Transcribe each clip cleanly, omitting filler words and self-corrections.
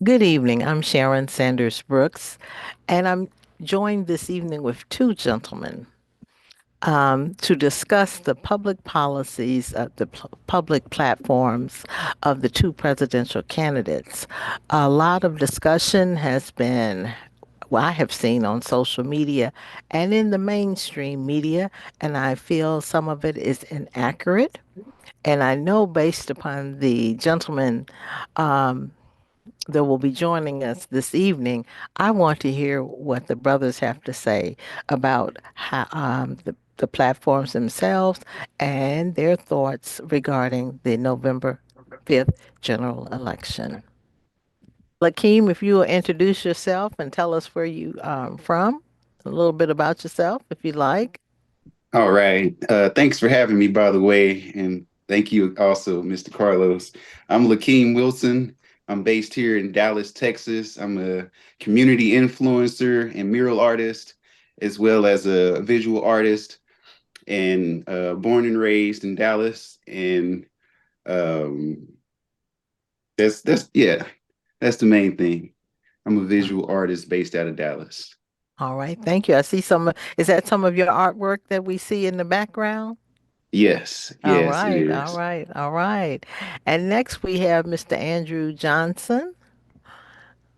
Good evening. I'm Sharon Sanders Brooks, and I'm joined this evening with two gentlemen to discuss the public policies of the public platforms of the two presidential candidates. A lot of discussion has been, well, I have seen on social media and in the mainstream media, and I feel some of it is inaccurate. And I know based upon the gentleman that will be joining us this evening, I want to hear what the brothers have to say about how, the platforms themselves and their thoughts regarding the November 5th general election. Lakeem, if you will introduce yourself and tell us where you from, a little bit about yourself, if you like. All right. Thanks for having me, by the way. And thank you also, Mr. Carlos. I'm Lakeem Wilson. I'm based here in Dallas, Texas. I'm a community influencer and mural artist, as well as a visual artist, and born and raised in Dallas. And um, yeah, that's the main thing. I'm a visual artist based out of Dallas. All right, thank you. I see is that some of your artwork that we see in the background? Yes, All yes, it right, all is. right, all right. And next we have Mr. Andrew Johnson.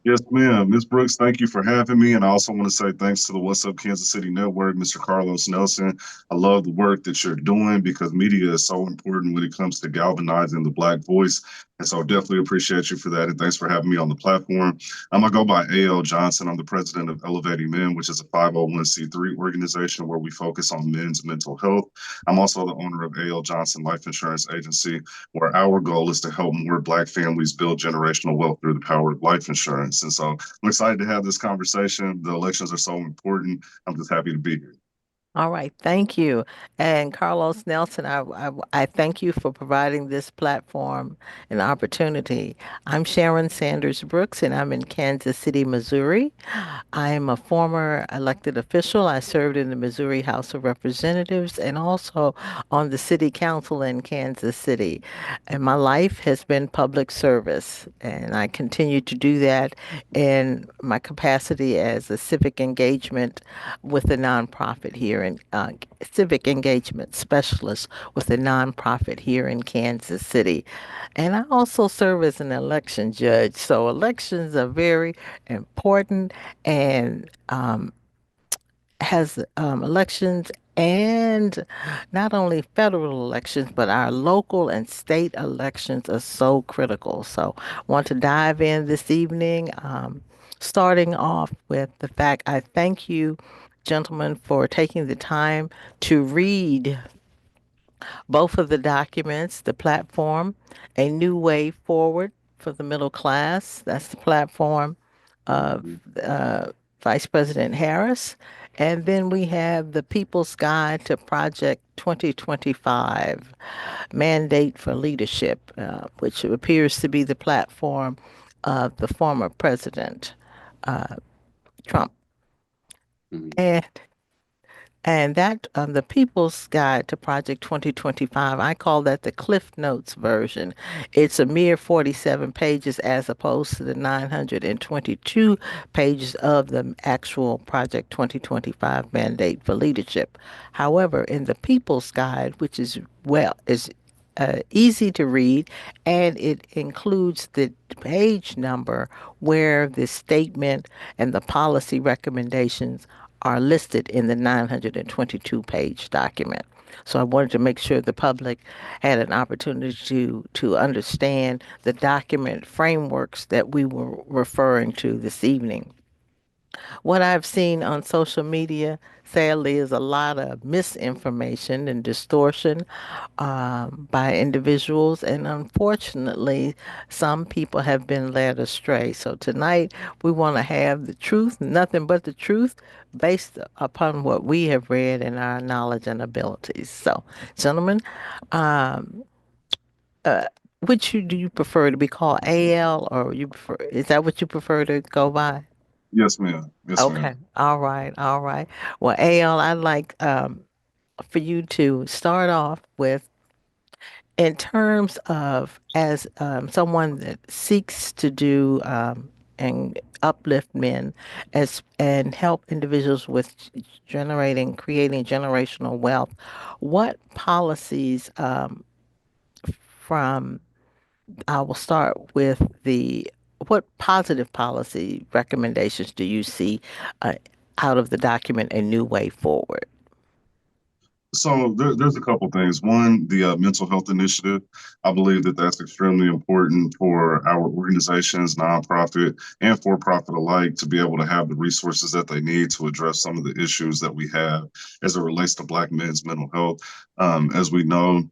Yes, ma'am. Ms. Brooks, thank you for having me. And I also want to say thanks to the What's Up Kansas City Network, Mr. Carlos Nelson. I love the work that you're doing because media is so important when it comes to galvanizing the Black voice. And so definitely appreciate you for that. And thanks for having me on the platform. I go by A.L. Johnson. I'm the president of Elevating Men, which is a 501c3 organization where we focus on men's mental health. I'm also the owner of A.L. Johnson Life Insurance Agency, where our goal is to help more Black families build generational wealth through the power of life insurance. And so I'm excited to have this conversation. The elections are so important. I'm just happy to be here. All right, thank you. And Carlos Nelson, I thank you for providing this platform and opportunity. I'm Sharon Sanders Brooks, and I'm in Kansas City, Missouri. I am a former elected official. I served in the Missouri House of Representatives and also on the City Council in Kansas City. And my life has been public service, and I continue to do that in my capacity as a civic engagement with a nonprofit here in civic engagement specialist with a nonprofit here in Kansas City. And I also serve as an election judge. So elections are very important and has elections and not only federal elections, but our local and state elections are so critical. So, want to dive in this evening, starting off with the fact I thank you, gentlemen, for taking the time to read both of the documents, the platform, A New Way Forward for the Middle Class. That's the platform of Mhm. Vice President Harris. And then we have the People's Guide to Project 2025, Mandate for Leadership, which appears to be the platform of the former President Trump. Mhm. And that the People's Guide to Project 2025, I call that the Cliff Notes version. It's a mere 47 pages as opposed to the 922 pages of the actual Project 2025 mandate for leadership. However, in the People's Guide, which is easy to read, and it includes the page number where the statement and the policy recommendations are listed in the 922 page document. So I wanted to make sure the public had an opportunity to understand the document frameworks that we were referring to this evening. What I've seen on social media, sadly, is a lot of misinformation and distortion by individuals, and unfortunately, some people have been led astray. So tonight, we want to have the truth, nothing but the truth, based upon what we have read and our knowledge and abilities. So, gentlemen, um, uh, do you prefer to be called AL, or you prefer? Is that what you prefer to go by? Yes, ma'am. Yes, Okay. ma'am. All right. All right. Well, AL, I'd like for you to start off with in terms of as someone that seeks to do. and uplift men and help individuals with creating generational wealth. What policies from I will start with what positive policy recommendations do you see uh, out of the document A New Way Forward? So there's a couple things. One, the mental health initiative. I believe that that's extremely important for our organizations, nonprofit and for-profit alike, to be able to have the resources that they need to address some of the issues that we have as it relates to Black men's mental health. As we know,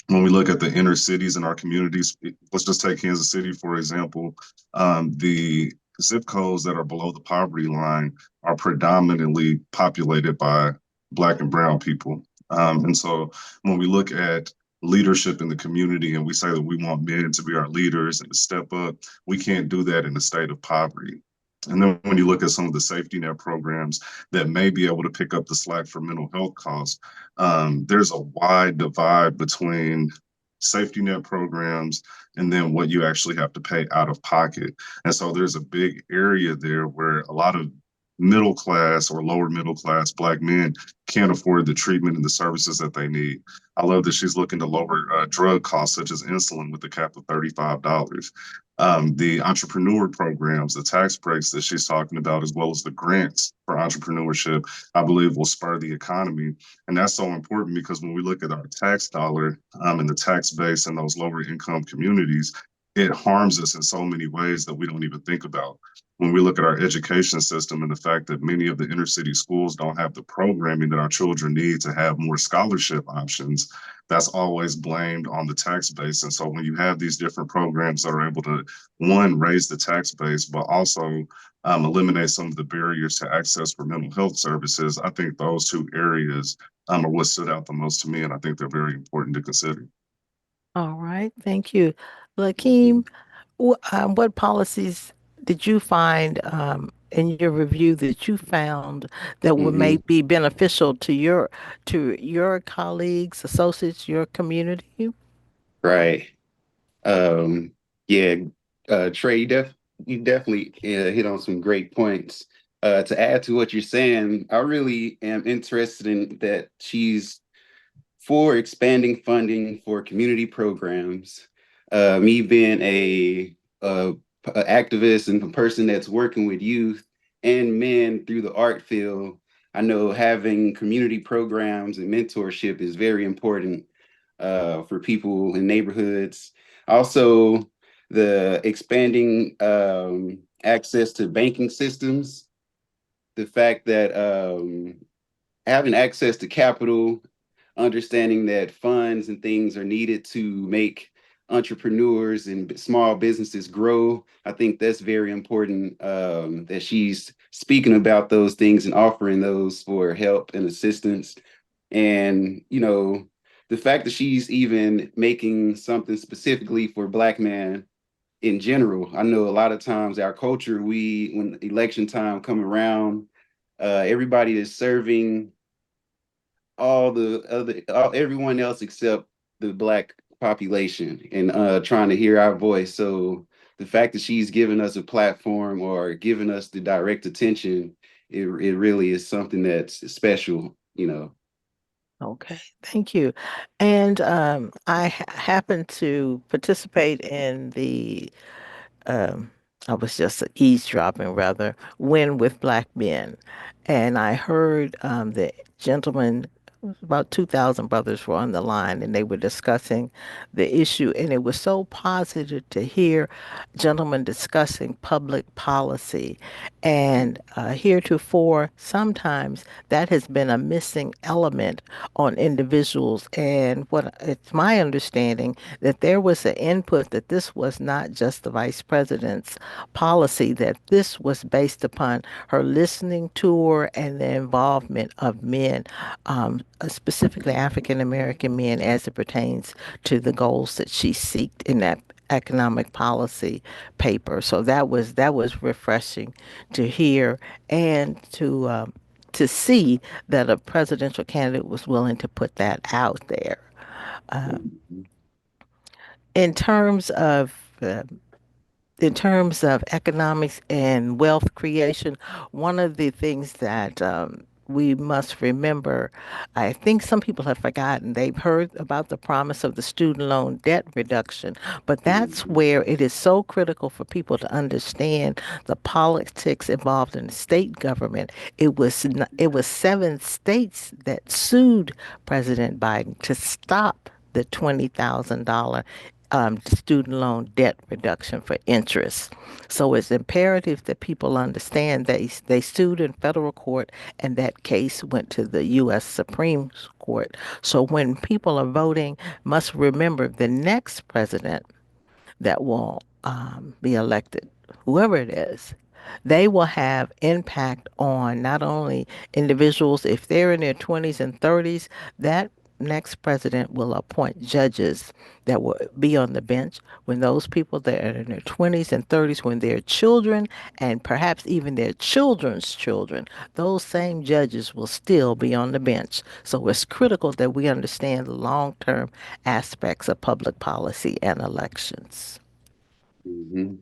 when we look at the inner cities in our communities, let's just take Kansas City, for example, the zip codes that are below the poverty line are predominantly populated by Black and Brown people. And so when we look at leadership in the community and we say that we want men to be our leaders and to step up, we can't do that in a state of poverty. And then when you look at some of the safety net programs that may be able to pick up the slack for mental health costs, there's a wide divide between safety net programs and then what you actually have to pay out of pocket. And so there's a big area there where a lot of middle class or lower middle class Black men can't afford the treatment and the services that they need. I love that she's looking to lower drug costs such as insulin with the cap of $35. The entrepreneur programs, the tax breaks that she's talking about, as well as the grants for entrepreneurship, I believe will spur the economy. And that's so important because when we look at our tax dollar and the tax base in those lower income communities, it harms us in so many ways that we don't even think about. When we look at our education system and the fact that many of the inner city schools don't have the programming that our children need to have more scholarship options, that's always blamed on the tax base. And so when you have these different programs that are able to, one, raise the tax base, but also eliminate some of the barriers to access for mental health services, I think those two areas are what stood out the most to me. And I think they're very important to consider. All right, thank you. Lakeem, what policies did you find in your review that you found that would may Hmm. be beneficial to your colleagues, associates, your community? Right. Um, yeah, Trey, you definitely hit on some great points. To add to what you're saying, I really am interested in that she's for expanding funding for community programs. Me being a activist and a person that's working with youth and men through the art field, I know having community programs and mentorship is very important for people in neighborhoods. Also, the expanding access to banking systems, the fact that having access to capital, understanding that funds and things are needed to make entrepreneurs and small businesses grow. I think that's very important that she's speaking about those things and offering those for help and assistance. And, the fact that she's even making something specifically for Black men in general. I know a lot of times our culture, when election time come around, everybody is serving everyone else except the Black population and trying to hear our voice. So the fact that she's given us a platform or giving us the direct attention, it really is something that's special. Okay, thank you. And I happened to participate in um, I was just eavesdropping rather, Win with Black Men. And I heard the gentleman, about 2,000 brothers were on the line and they were discussing the issue. And it was so positive to hear gentlemen discussing public policy. And heretofore, sometimes that has been a missing element on individuals. And what it's my understanding that there was an input that this was not just the vice president's policy, that this was based upon her listening tour and the involvement of men, specifically African American men, as it pertains to the goals that she seeked in that economic policy paper. So that was refreshing to hear and to see that a presidential candidate was willing to put that out there. Uh, Mhm. in terms of in terms of economics and wealth creation, one of the things that we must remember, I think some people have forgotten, they've heard about the promise of the student loan debt reduction, but that's Mhm. where it is so critical for people to understand the politics involved in the state government. It was 7 states that sued President Biden to stop the $20,000 student loan debt reduction for interest. So it's imperative that people understand they sued in federal court, and that case went to the U.S. Supreme Court. So when people are voting, must remember the next president that will be elected, whoever it is, they will have impact on not only individuals, if they're in their 20s and 30s, that next president will appoint judges that will be on the bench when those people that are in their 20s and 30s, when their children and perhaps even their children's children, those same judges will still be on the bench. So it's critical that we understand the long-term aspects of public policy and elections. Mhm.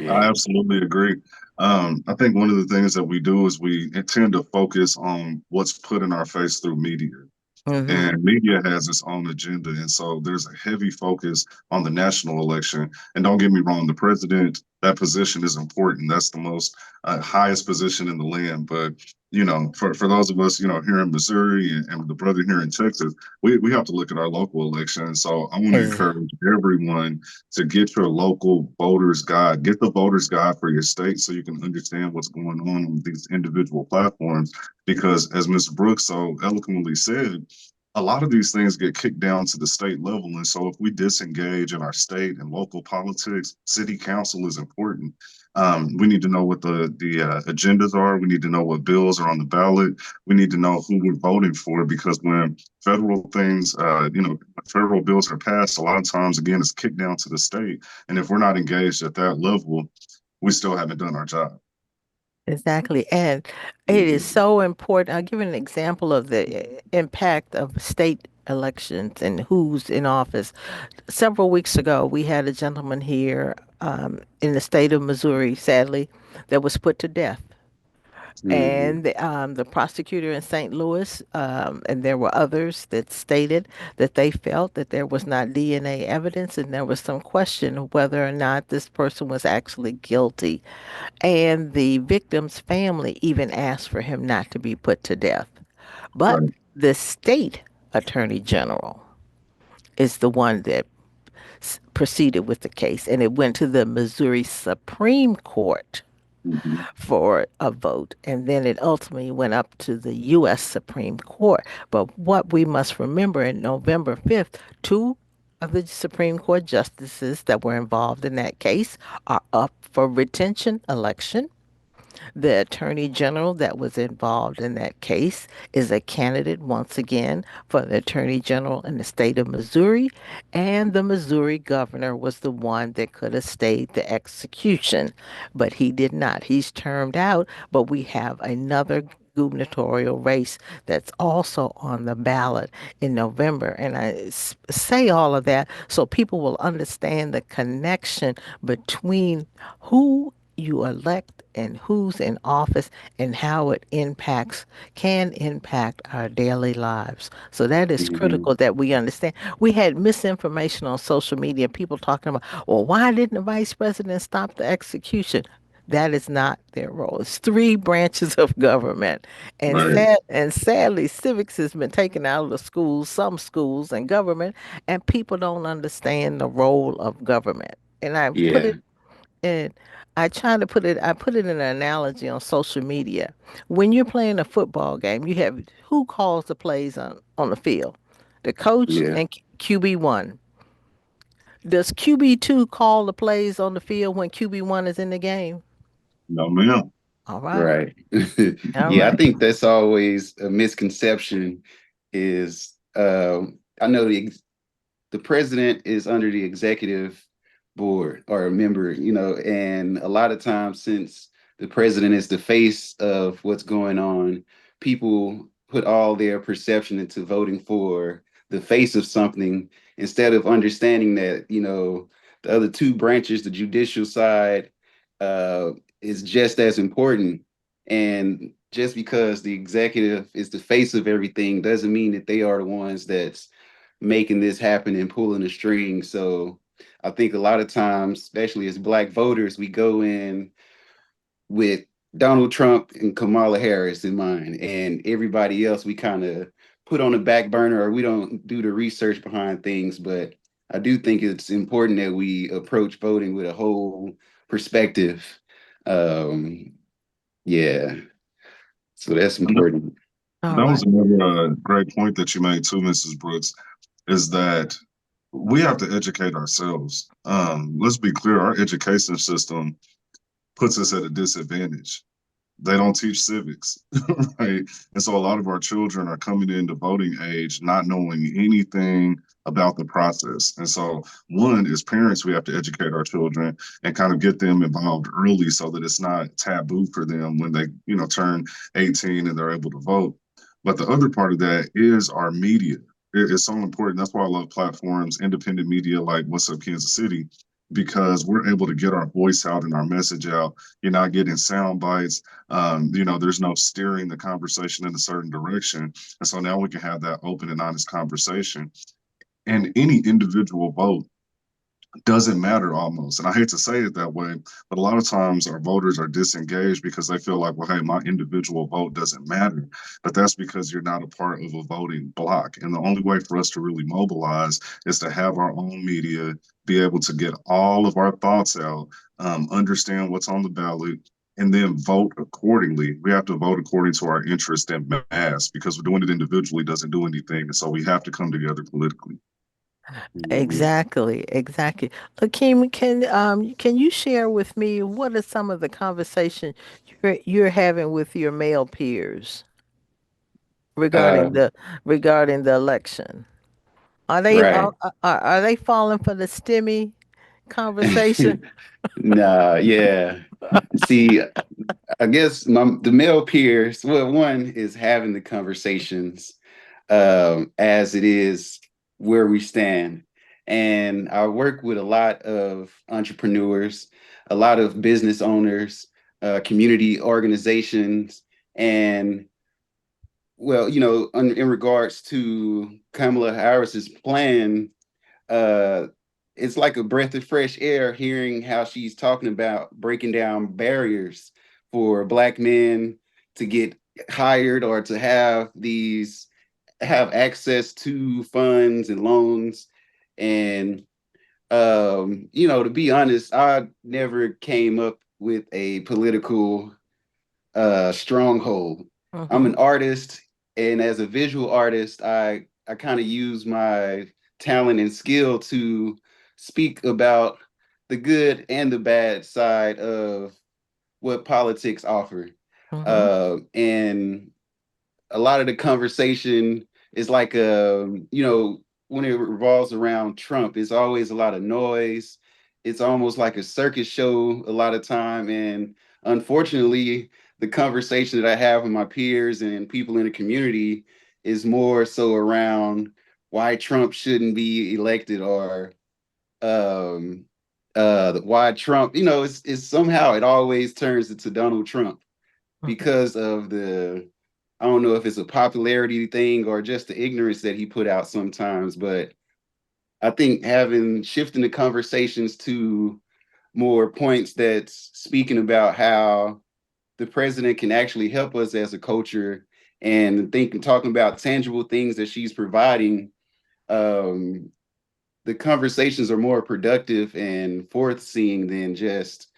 I Yeah. absolutely agree. I think one of the things that we do is we tend to focus on what's put in our face through media. Hmm. And media has its own agenda. And so there's a heavy focus on the national election. And don't get me wrong, the president, that position is important. That's the most highest position in the land. But, for those of us, here in Missouri and the brother here in Texas, we have to look at our local election. So I want to Is encourage everyone to get your local voters guide, get the voters guide for your state so you can understand what's going on these individual platforms. Because as Ms. Brooks so eloquently said, a lot of these things get kicked down to the state level. And so if we disengage in our state and local politics, city council is important. We need to know what the agendas are. We need to know what bills are on the ballot. We need to know who we're voting for because when federal things, federal bills are passed, a lot of times, again, it's kicked down to the state. And if we're not engaged at that level, we still haven't done our job. exactly. And it is Mhm. so important. I'll give you an example of the impact of state elections and who's in office. Several weeks ago, we had a gentleman here in the state of Missouri, sadly, that was put to death. Mhm. And the prosecutor in St. Louis, and there were others that stated that they felt that there was not DNA evidence and there was some question of whether or not this person was actually guilty. And the victim's family even asked for him not to be put to death. But Right. the state attorney general is the one that proceeded with the case, and it went to the Missouri Supreme Court Mhm. for a vote, and then it ultimately went up to the U.S. Supreme Court. But what we must remember in November 5th, two of the Supreme Court justices that were involved in that case are up for retention election. The attorney general that was involved in that case is a candidate once again for the attorney general in the state of Missouri, and the Missouri governor was the one that could have stayed the execution, but he did not. He's termed out, but we have another gubernatorial race that's also on the ballot in November. And say all of that so people will understand the connection between who you elect and who's in office and how it can impact our daily lives. So that is Mhm. critical that we understand. We had misinformation on social media, people talking about, well, why didn't the vice president stop the execution? That is not their role. It's three branches of government. And Right. sadly, civics has been taken out of the schools, some schools and government, and people don't understand the role of government. And I put Yeah. it and I put it in an analogy on social media. When you're playing a football game, you have who calls the plays on the field? The coach Yeah. and QB1. Does QB2 call the plays on the field when QB1 is in the game? No, ma'am. All right. Right. All Yeah, I right. think that's always a misconception is I know the president is under the executive board or a member, and a lot of times since the president is the face of what's going on, people put all their perception into voting for the face of something instead of understanding that, the other two branches, the judicial side, uh, is just as important. And just because the executive is the face of everything doesn't mean that they are the ones that's making this happen and pulling the strings. So I think a lot of times, especially as Black voters, we go in with Donald Trump and Kamala Harris in mind, and everybody else we kind of put on the back burner or we don't do the research behind things. But I do think it's important that we approach voting with a whole perspective. Um, yeah, so that's And that, important. All that was right. another great point that you made too, Mrs. Brooks, is that we have to educate ourselves. Let's be clear, our education system puts us at a disadvantage. They don't teach civics, right? And so a lot of our children are coming into voting age not knowing anything about the process. And so, one, as parents, we have to educate our children and kind of get them involved early so that it's not taboo for them when they, turn 18 and they're able to vote. But the other part of that is our media. It's so important. That's why I love platforms, independent media like What's Up Kansas City, because we're able to get our voice out and our message out. You're not getting sound bites. There's no steering the conversation in a certain direction. And so now we can have that open and honest conversation. And any individual vote doesn't matter almost. And I hate to say it that way, but a lot of times our voters are disengaged because they feel like, well, hey, my individual vote doesn't matter. But that's because you're not a part of a voting block. And the only way for us to really mobilize is to have our own media, be able to get all of our thoughts out, understand what's on the ballot, and then vote accordingly. We have to vote according to our interest and mass because doing it individually doesn't do anything. And so we have to come together politically. Mhm. Exactly, exactly. Akeem, can you share with me what are some of the conversations you're having with your male peers Uh, regarding the election? Are they right. are they falling for the STEMI conversation? Nah, yeah. See, I guess the male peers, well, one is having the conversations as it is where we stand. And I work with a lot of entrepreneurs, a lot of business owners, community organizations, and well, in regards to Kamala Harris's plan, uh, it's like a breath of fresh air hearing how she's talking about breaking down barriers for Black men to get hired or to have access to funds and loans. And to be honest, I never came up with a political stronghold. I'm Mm-hmm. an artist, and as a visual artist, I kind of use my talent and skill to speak about the good and the bad side of what politics offer. Mm-hmm. And a lot of the conversation is like when it revolves around Trump, it's always a lot of noise. It's almost like a circus show a lot of time. And unfortunately, the conversation that I have with my peers and people in the community is more so around why Trump shouldn't be elected or um why Trump, it's somehow it always turns into Donald Trump because of the I don't know if it's a popularity thing or just the ignorance that he put out sometimes, but I think having shifting the conversations to more points that's speaking about how the president can actually help us as a culture and talking about tangible things that she's providing, um, the conversations are more productive and forth seeing than just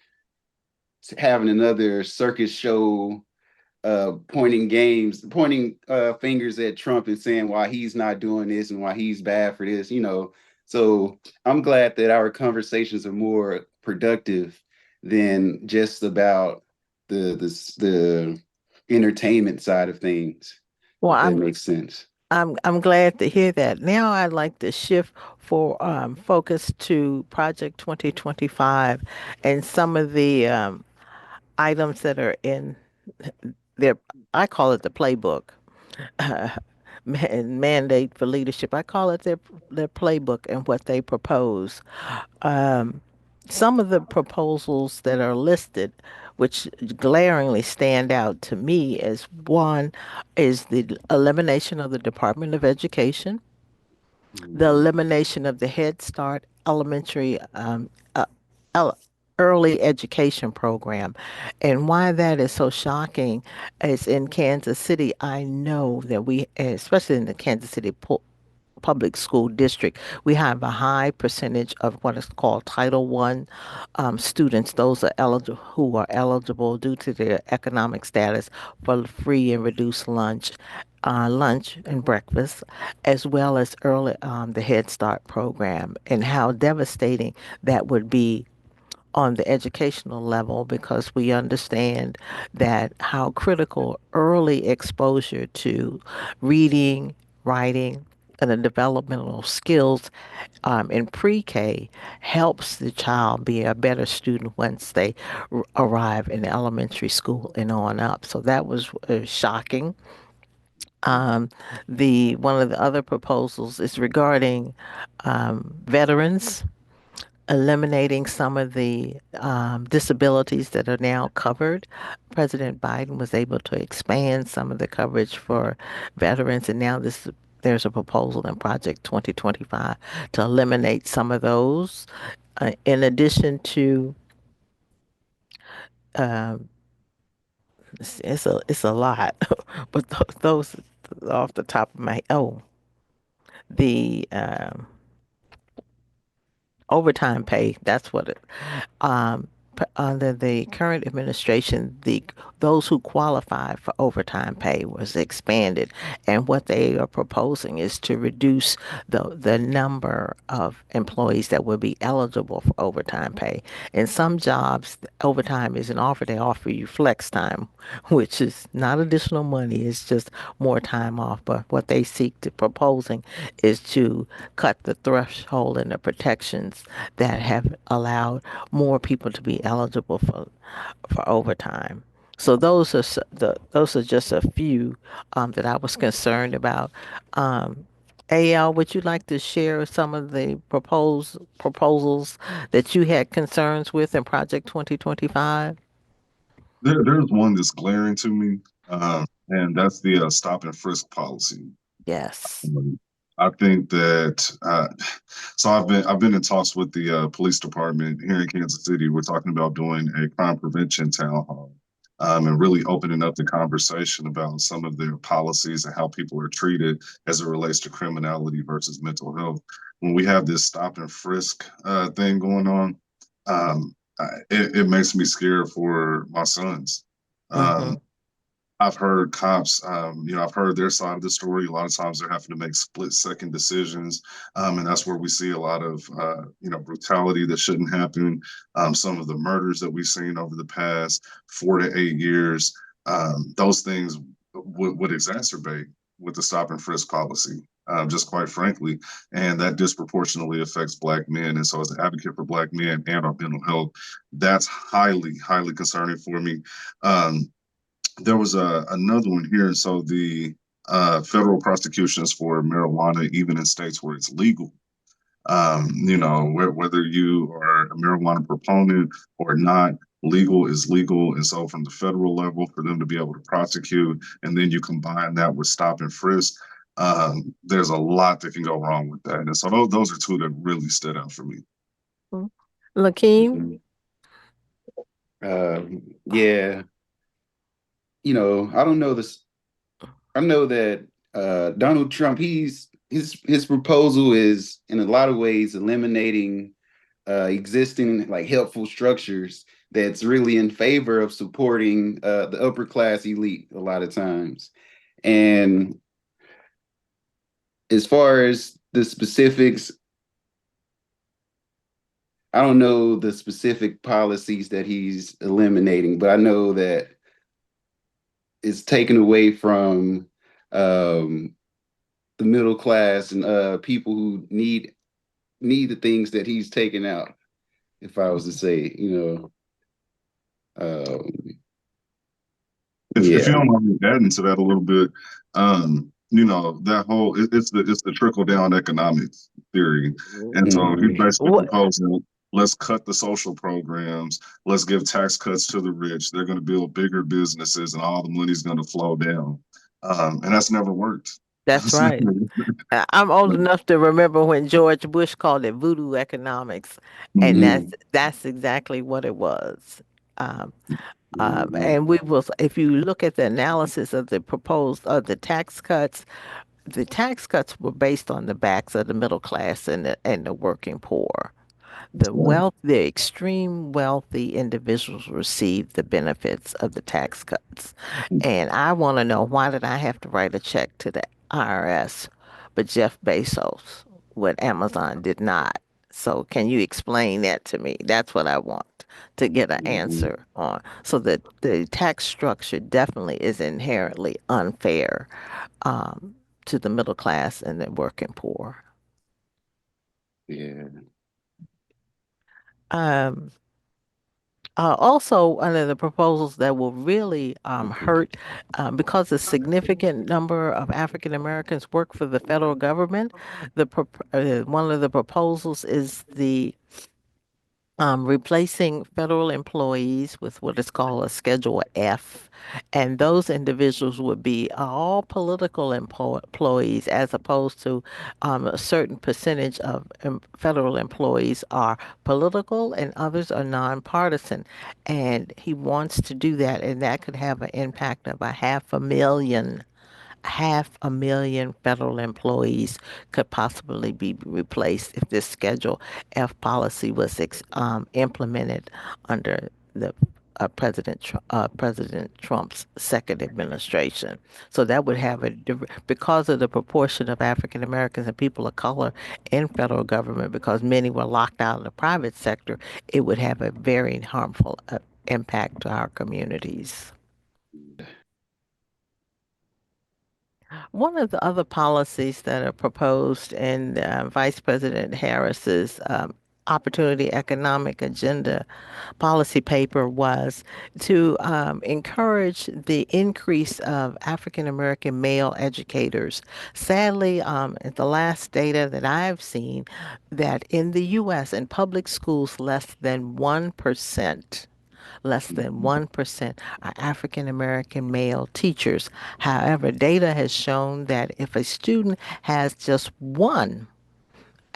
having another circus show pointing fingers at Trump and saying why he's not doing this and why he's bad for this. So I'm glad that our conversations are more productive than just about the entertainment side of things, Well, if that makes sense. I'm glad to hear that. Now I'd like to shift for focus to Project 2025 and some of the items that are in their, I call it the playbook. mandate for leadership. I call it their playbook and what they propose. Um, some of the proposals that are listed, which glaringly stand out to me as one, is the elimination of the Department of Education, the Mhm. elimination of the Head Start elementary el- early education program. And why that is so shocking is in Kansas City, I know that we, especially in the Kansas City public school district, we have a high percentage of what is called Title One students. Those are eligible who are eligible due to their economic status for free and reduced lunch and breakfast, as well as early the Head Start program, and how devastating that would be on the educational level because we understand that how critical early exposure to reading, writing, and the developmental skills in pre-K helps the child be a better student once they arrive in elementary school and on up. So that was shocking. Um, the one of the other proposals is regarding veterans, eliminating some of the disabilities that are now covered. President Biden was able to expand some of the coverage for veterans, and now there's a proposal in Project 2025 to eliminate some of those. In addition to, um, it's a lot, but those off the top of my the overtime pay. That's what it. Um, Under the current administration, the those who qualify for overtime pay was expanded, and what they are proposing is to reduce the number of employees that will be eligible for overtime pay. In some jobs, overtime isn't offered; they offer you flex time, which is not additional money; it's just more time off. But what they seek to proposing is to cut the threshold and the protections that have allowed more people to be eligible for overtime. So those are just a few that I was concerned about. Um, AL, would you like to share some of the proposals that you had concerns with in Project 2025? There's one that's glaring to me, and that's the stop and frisk policy. Yes. I think that so I've been in talks with the police department here in Kansas City. We're talking about doing a crime prevention town hall, and really opening up the conversation about some of their policies and how people are treated as it relates to criminality versus mental health. When we have this stop and frisk thing going on, it makes me scared for my sons. Mm-hmm. Um, I've heard cops, I've heard their side of the story. A lot of times they're having to make split-second decisions, and that's where we see a lot of, brutality that shouldn't happen. Some of the murders that we've seen over the past 4 to 8 years, those things would exacerbate with the stop and frisk policy. Just quite frankly, and that disproportionately affects Black men. And so, as an advocate for Black men and our mental health, that's highly, highly concerning for me. Um, there was another one here. So the federal prosecutions for marijuana, even in states where it's legal, whether you are a marijuana proponent or not, legal is legal. And so, from the federal level, for them to be able to prosecute, and then you combine that with stop and frisk, there's a lot that can go wrong with that. And so, those are two that really stood out for me. Lakeem? Mhm. Yeah, I don't know this. I know that Donald Trump, his proposal is in a lot of ways eliminating existing like helpful structures that's really in favor of supporting the upper class elite a lot of times. And as far as the specifics, I don't know the specific policies that he's eliminating, but I know that it's taken away from um, the middle class and people who need the things that he's taken out. If I was to say, If you yeah. don't mind me adding to that a little bit, that whole it's the trickle down economics theory, and so he's Mm, basically What? proposing let's cut the social programs, let's give tax cuts to the rich. They're going to build bigger businesses, and all the money's going to flow down, and that's never worked. That's right. I'm old enough to remember when George Bush called it voodoo economics, and Mhm. that's exactly what it was. Um, Mhm. and we will, if you look at the analysis of the proposed the tax cuts were based on the backs of the middle class and the working poor. The extreme wealthy individuals receive the benefits of the tax cuts. And I want to know, why did I have to write a check to the IRS, but Jeff Bezos with Amazon did not? So can you explain that to me? That's what I want to get an Mhm. answer on. So that the tax structure definitely is inherently unfair, um, to the middle class and the working poor. Yeah. Um, Also, one of the proposals that will really hurt, because a significant number of African Americans work for the federal government, one of the proposals is the replacing federal employees with what is called a Schedule F. And those individuals would be all political employees, as opposed to a certain percentage of federal employees are political and others are nonpartisan. And he wants to do that, and that could have an impact of 500,000 federal employees could possibly be replaced if this Schedule F policy was implemented under the President Trump's second administration. So that would have because of the proportion of African Americans and people of color in federal government, because many were locked out of the private sector, it would have a very harmful impact to our communities. One of the other policies that are proposed in Vice President Harris's Opportunity Economic Agenda policy paper was to encourage the increase of African American male educators. Sadly, at the last data that I've seen, that in the U.S. in public schools, less than 1% are African American male teachers. However, data has shown that if a student has just one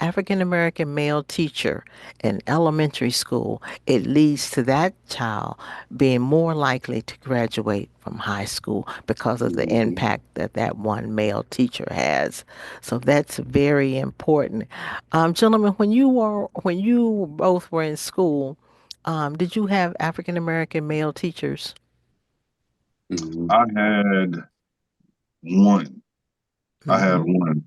African American male teacher in elementary school, it leads to that child being more likely to graduate from high school because of the Mhm. impact that that one male teacher has. So that's very important. Gentlemen, when you both were in school, did you have African American male teachers? Mhm. I had one. I had Hmm. one.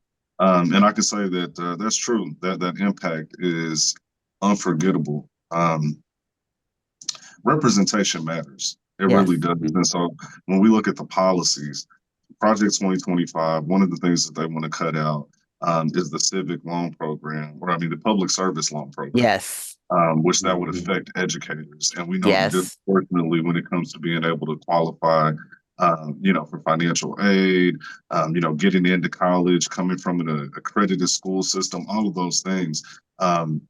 And I can say that that's true. That impact is unforgettable. Representation matters. It really Yes. does. And so when we look at the policies, Project 2025, one of the things that they want to cut out is the civic loan program, or I mean, the public service loan program, Yes. which that would Mhm. affect educators. And we know that Yes. disproportionately when it comes to being able to qualify, for financial aid, getting into college, coming from an accredited school system, all of those things. Um,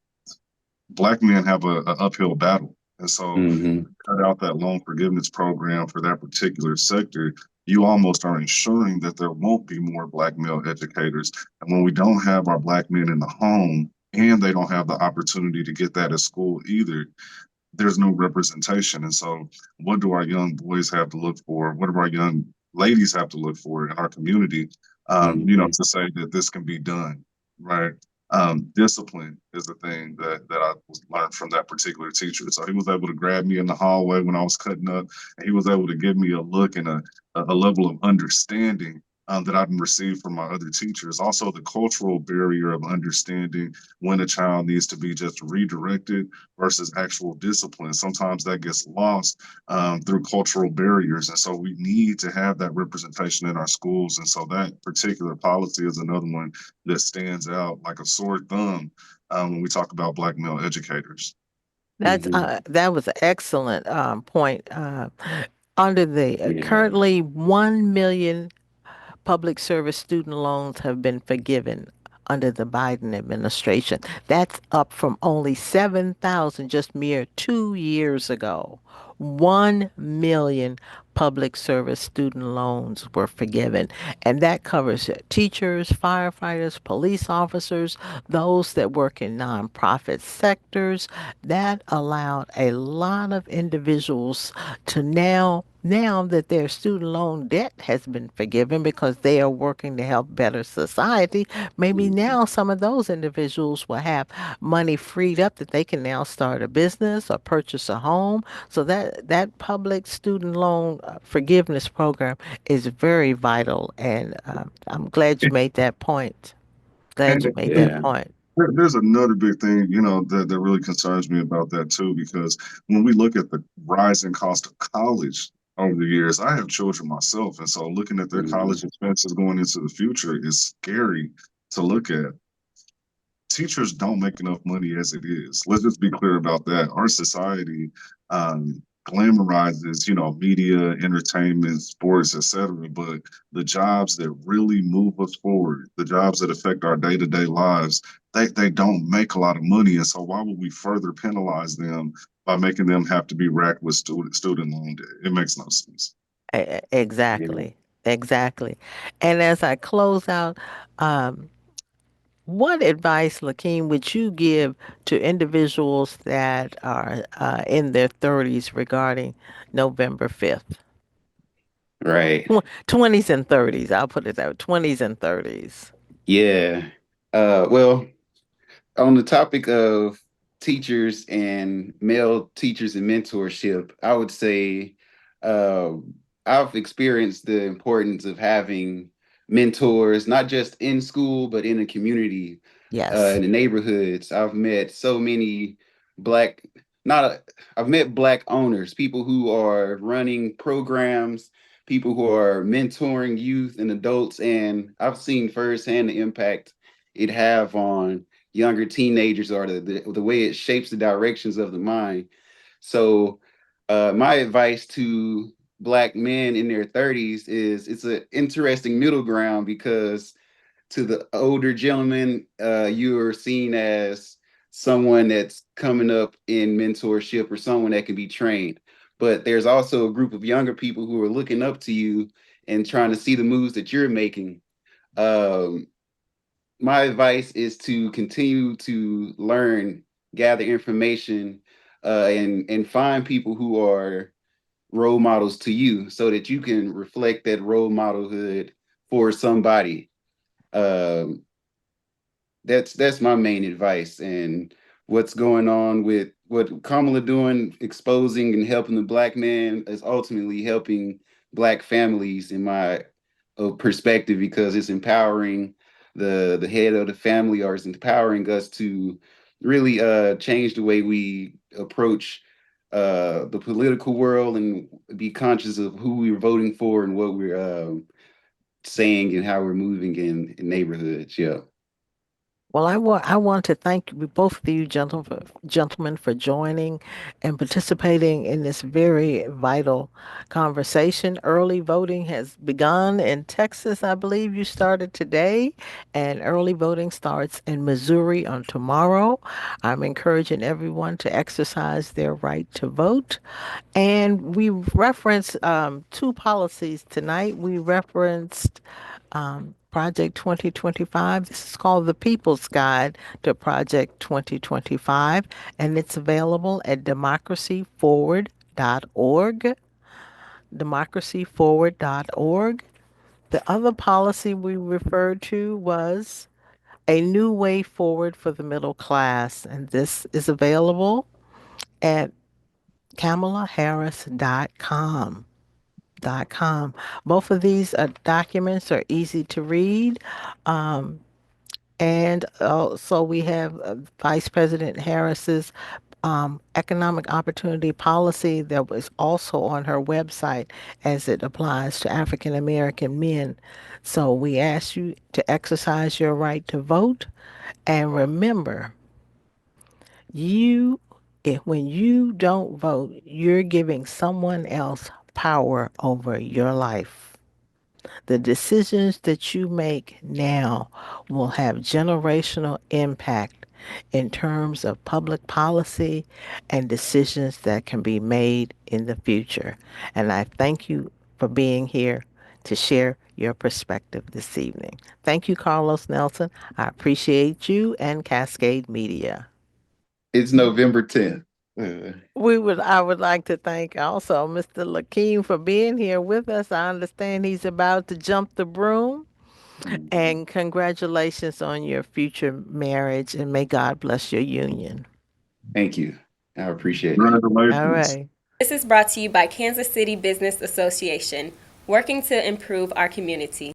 Black men have a uphill battle. And so Mhm. cut out that loan forgiveness program for that particular sector, you almost are ensuring that there won't be more Black male educators. And when we don't have our Black men in the home and they don't have the opportunity to get that at school either, there's no representation. And so, what do our young boys have to look for? What do our young ladies have to look for in our community? Mhm. To say that this can be done, right? Discipline is the thing that I was learned from that particular teacher. So he was able to grab me in the hallway when I was cutting up, and he was able to give me a look and a level of understanding that I didn't receive from my other teachers. Also, the cultural barrier of understanding when a child needs to be just redirected versus actual discipline. Sometimes that gets lost through cultural barriers. And so we need to have that representation in our schools. And so that particular policy is another one that stands out like a sore thumb when we talk about Black male educators. Mhm. That was an excellent point. Under the Yeah. currently 1 million public service student loans have been forgiven under the Biden administration. That's up from only 7,000 just mere 2 years ago. 1 million public service student loans were forgiven, and that covers teachers, firefighters, police officers, those that work in nonprofit sectors. That allowed a lot of individuals to now that their student loan debt has been forgiven because they are working to help better society, maybe now some of those individuals will have money freed up that they can now start a business or purchase a home. So that public student loan forgiveness program is very vital, and I'm glad you made that point. Glad you And made that Yeah. point. there's another big thing, that really concerns me about that too, because when we look at the rising cost of college over the years, I have children myself, and so looking at their Mhm. college expenses going into the future is scary to look at. Teachers don't make enough money as it is. Let's just be clear about that. Our society glamorizes, media, entertainment, sports, etc. But the jobs that really move us forward, the jobs that affect our day-to-day lives, they don't make a lot of money. And so why would we further penalize them by making them have to be racked with student loan debt? It makes no sense. Yeah. Exactly. Exactly. And as I close out, um, what advice, Lakeem, would you give to individuals that are in their 30s regarding November 5th? Right. 20s and 30s. I'll put it that way, 20s and 30s. Yeah. Well, on the topic of teachers and male teachers and mentorship, I would say uh, I've experienced the importance of having mentors, not just in school, but in the community, in Yes. the neighborhoods. I've met so many black, not, I've met black owners, people who are running programs, people who are mentoring youth and adults, and I've seen firsthand the impact it have on younger teenagers or the way it shapes the directions of the mind. So, my advice to Black men in their 30s is it's an interesting middle ground because to the older gentleman, you are seen as someone that's coming up in mentorship or someone that can be trained. But there's also a group of younger people who are looking up to you and trying to see the moves that you're making. Um, my advice is to continue to learn, gather information, and find people who are role models to you, so that you can reflect that role modelhood for somebody. Um, that's my main advice. And what's going on with what Kamala doing, exposing and helping the Black man, is ultimately helping Black families in my perspective, because it's empowering the head of the family, or it's empowering us to really change the way we approach the political world and be conscious of who we're voting for and what we're saying and how we're moving in neighborhoods. Yeah. Well, I want to thank both of you gentlemen for joining and participating in this very vital conversation. Early voting has begun in Texas. I believe you started today, and early voting starts in Missouri on tomorrow. I'm encouraging everyone to exercise their right to vote. And we referenced two policies tonight. We referenced Project 2025. This is called the People's Guide to Project 2025, and it's available at democracyforward.org. Democracyforward.org. The other policy we referred to was a new way forward for the middle class, and this is available at kamalaharris.com. Com. Both of these documents are easy to read. Um, and also, we have Vice President Harris's economic opportunity policy that was also on her website as it applies to African American men. So we ask you to exercise your right to vote. And remember, you, when you don't vote, you're giving someone else power over your life. The decisions that you make now will have generational impact in terms of public policy and decisions that can be made in the future. And I thank you for being here to share your perspective this evening. Thank you, Carlos Nelson. I appreciate you and Cascade Media. It's November 10th. I would like to thank also Mr. Lakeem for being here with us. I understand he's about to jump the broom. And congratulations on your future marriage, and may God bless your union. Thank you. I appreciate it. Congratulations. All right. This is brought to you by Kansas City Business Association, working to improve our community.